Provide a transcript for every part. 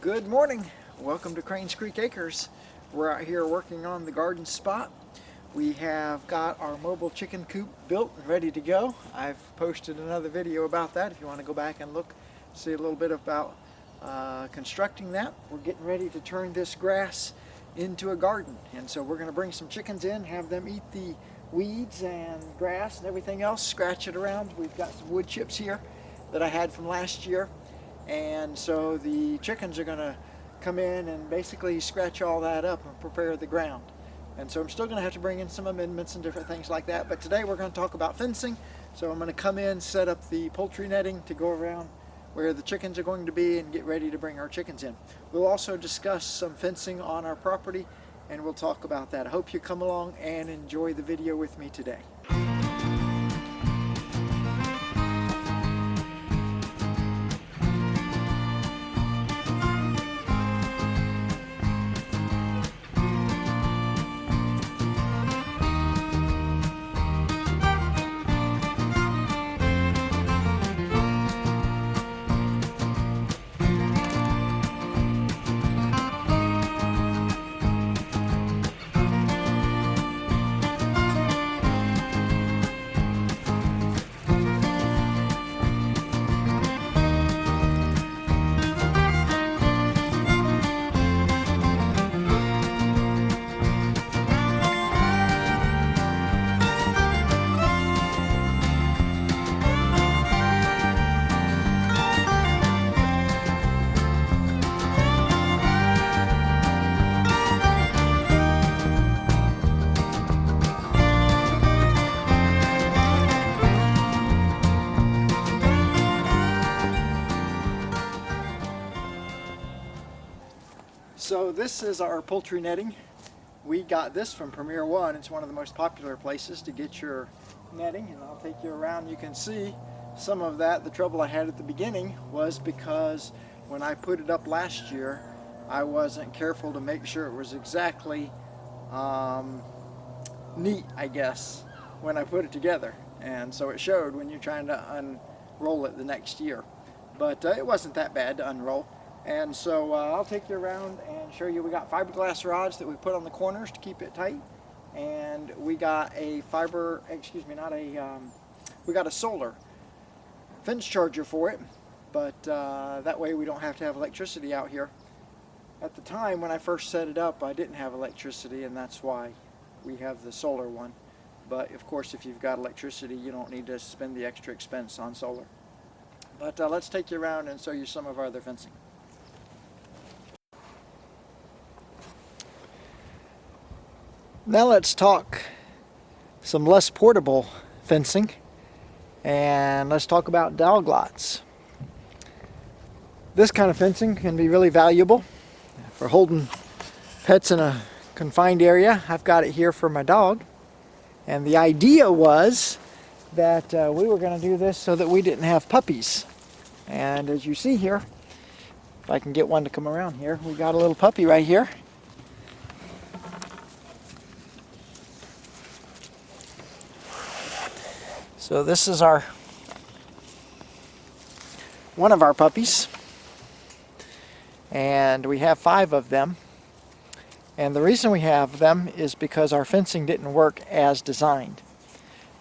Good morning. Welcome to Cranes Creek Acres. We're out here working on the garden spot. We have got our mobile chicken coop built and ready to go. I've posted another video about that if you want to go back and look, see a little bit about constructing that. We're getting ready to turn this grass into a garden, and so we're going to bring some chickens in, have them eat the weeds and grass and everything else, scratch it around. We've got some wood chips here that I had from last year. And so the chickens are going to come in and basically scratch all that up and prepare the ground. And so I'm still going to have to bring in some amendments and different things like that. But today we're going to talk about fencing. So I'm going to come in, set up the poultry netting to go around where the chickens are going to be and get ready to bring our chickens in. We'll also discuss some fencing on our property, and we'll talk about that. I hope you come along and enjoy the video with me today. So this is our poultry netting. We got this from Premier One. It's one of the most popular places to get your netting, and I'll take you around. You can see some of that. The trouble I had at the beginning was because when I put it up last year, I wasn't careful to make sure it was exactly neat, I guess, when I put it together. And so it showed when you're trying to unroll it the next year. But it wasn't that bad to unroll. And so I'll take you around and show you. We got fiberglass rods that we put on the corners to keep it tight, and we got a we got a solar fence charger for it, but that way we don't have to have electricity out here. At the time when I first set it up, I didn't have electricity, and that's why we have the solar one. But of course, if you've got electricity, you don't need to spend the extra expense on solar. But let's take you around and show you some of our other fencing. Now let's talk some less portable fencing, and let's talk about dog lots. This kind of fencing can be really valuable for holding pets in a confined area. I've got it here for my dog, and the idea was that we were going to do this so that we didn't have puppies. And as you see here, if I can get one to come around here, we got a little puppy right here. So this is one of our puppies, and we have 5 of them. And the reason we have them is because our fencing didn't work as designed.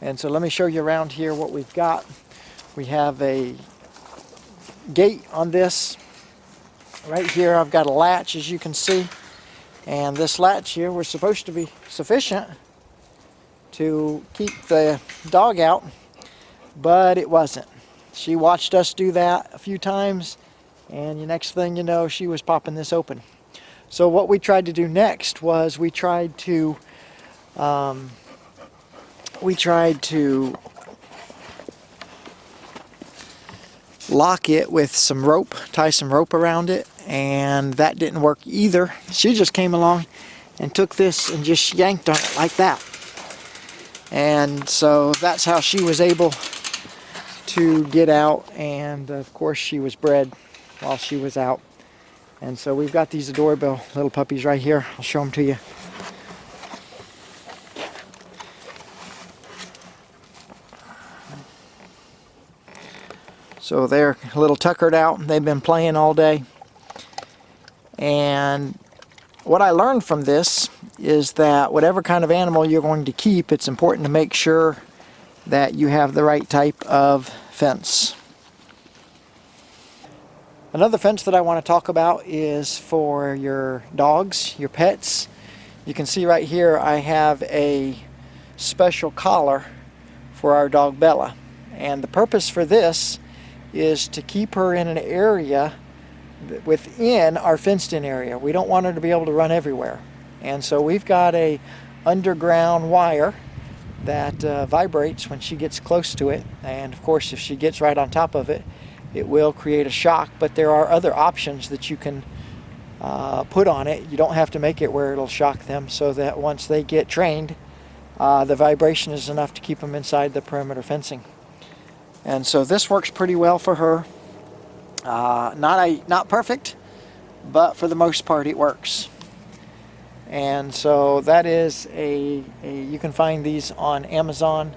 And so let me show you around here what we've got. We have a gate on this. Right here I've got a latch, as you can see, and this latch here was supposed to be sufficient to keep the dog out, but it wasn't. She watched us do that a few times, and the next thing you know, she was popping this open. So what we tried to do next was we tried to lock it with some rope, tie some rope around it, and that didn't work either. She just came along and took this and just yanked on it like that. And so that's how she was able to get out, and of course she was bred while she was out. And so we've got these adorable little puppies right here. I'll show them to you. So they're a little tuckered out. They've been playing all day. And what I learned from this is that whatever kind of animal you're going to keep, it's important to make sure that you have the right type of fence. Another fence that I want to talk about is for your dogs, your pets. You can see right here I have a special collar for our dog Bella. And the purpose for this is to keep her in an area within our fenced-in area. We don't want her to be able to run everywhere. And so we've got a underground wire that vibrates when she gets close to it. And of course, if she gets right on top of it, it will create a shock. But there are other options that you can put on it. You don't have to make it where it'll shock them, so that once they get trained, the vibration is enough to keep them inside the perimeter fencing. And so this works pretty well for her. Not perfect, but for the most part it works. And so that is you can find these on Amazon,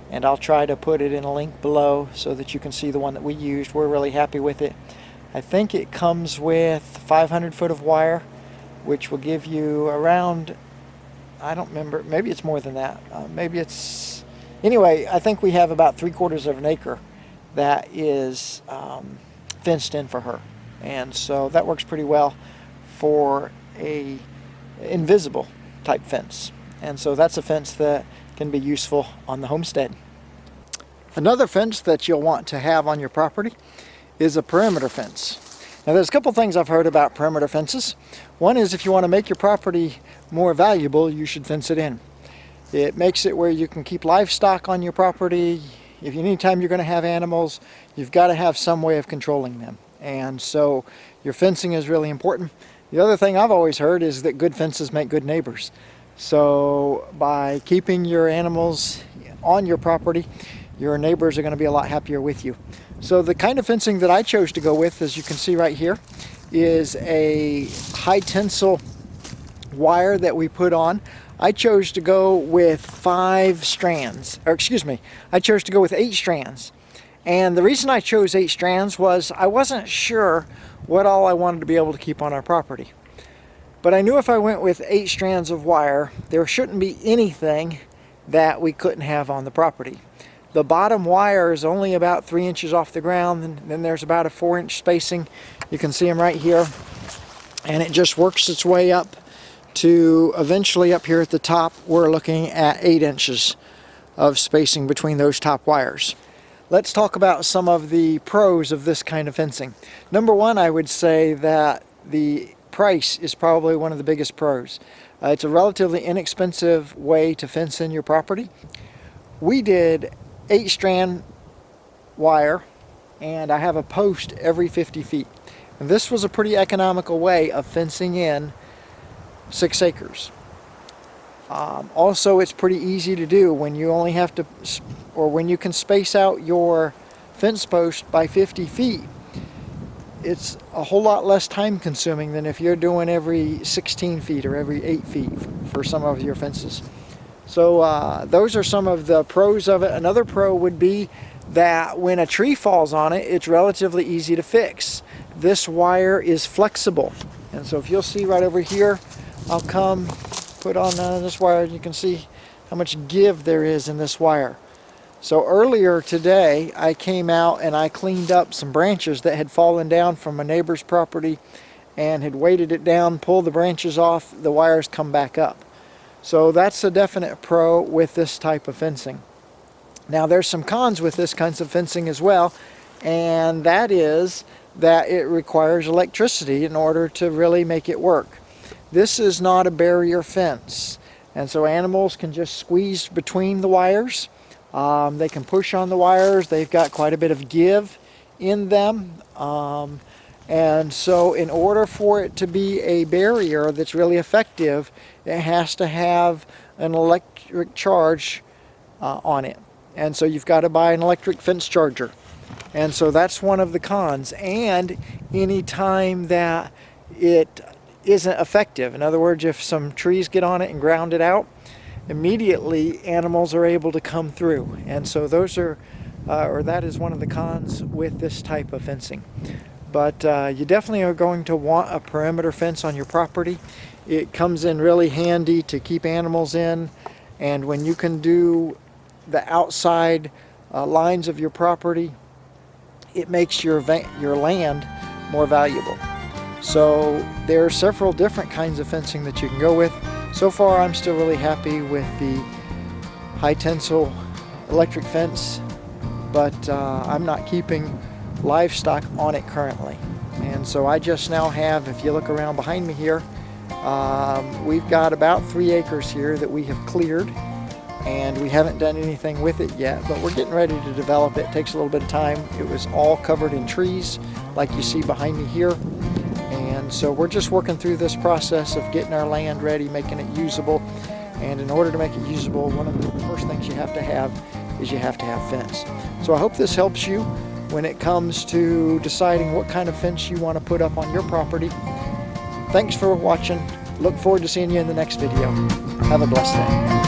and I'll try to put it in a link below so that you can see the one that we used. We're really happy with it. I think it comes with 500 foot of wire, which will give you around, I don't remember, maybe it's more than that. Maybe it's, anyway, I think we have about 3/4 of an acre that is fenced in for her. And so that works pretty well for a invisible type fence. And so that's a fence that can be useful on the homestead. Another fence that you'll want to have on your property is a perimeter fence. Now there's a couple things I've heard about perimeter fences. One is if you want to make your property more valuable, you should fence it in. It makes it where you can keep livestock on your property. If anytime you're going to have animals, you've got to have some way of controlling them. And so your fencing is really important. The other thing I've always heard is that good fences make good neighbors. So by keeping your animals on your property, your neighbors are going to be a lot happier with you. So the kind of fencing that I chose to go with, as you can see right here, is a high tensile wire that we put on. I chose to go with 5 strands, or excuse me, I chose to go with 8 strands. And the reason I chose 8 strands was I wasn't sure what all I wanted to be able to keep on our property. But I knew if I went with 8 strands of wire, there shouldn't be anything that we couldn't have on the property. The bottom wire is only about 3 inches off the ground, and then there's about a 4-inch spacing. You can see them right here. And it just works its way up to eventually up here at the top, we're looking at 8 inches of spacing between those top wires. Let's talk about some of the pros of this kind of fencing. Number one, I would say that the price is probably one of the biggest pros. It's a relatively inexpensive way to fence in your property. We did 8-strand wire, and I have a post every 50 feet. And this was a pretty economical way of fencing in 6 acres. Also, it's pretty easy to do when you only have to, or when you can space out your fence post by 50 feet. It's a whole lot less time consuming than if you're doing every 16 feet or every 8 feet for some of your fences. So those are some of the pros of it. Another pro would be that when a tree falls on it, it's relatively easy to fix. This wire is flexible. And so if you'll see right over here, I'll come put on this wire, and you can see how much give there is in this wire. So earlier today, I came out and I cleaned up some branches that had fallen down from a neighbor's property and had weighted it down, pulled the branches off, the wires come back up. So that's a definite pro with this type of fencing. Now there's some cons with this kinds of fencing as well, and that is that it requires electricity in order to really make it work. This is not a barrier fence, and so animals can just squeeze between the wires. They can push on the wires. They've got quite a bit of give in them. And so in order for it to be a barrier that's really effective, it has to have an electric charge on it. And so you've got to buy an electric fence charger. And so that's one of the cons. And any time that it isn't effective, in other words, if some trees get on it and ground it out, immediately animals are able to come through. And so those are, or that is one of the cons with this type of fencing. But you definitely are going to want a perimeter fence on your property. It comes in really handy to keep animals in, and when you can do the outside lines of your property, it makes your land more valuable. So there are several different kinds of fencing that you can go with. So far I'm still really happy with the high tensile electric fence, but I'm not keeping livestock on it currently. And so I just now have, if you look around behind me here, we've got about 3 acres here that we have cleared, and we haven't done anything with it yet, but we're getting ready to develop it. It takes a little bit of time. It was all covered in trees like you see behind me here, and so we're just working through this process of getting our land ready, making it usable. And in order to make it usable, one of the first things you have to have is you have to have fence. So I hope this helps you when it comes to deciding what kind of fence you want to put up on your property. Thanks for watching. Look forward to seeing you in the next video. Have a blessed day.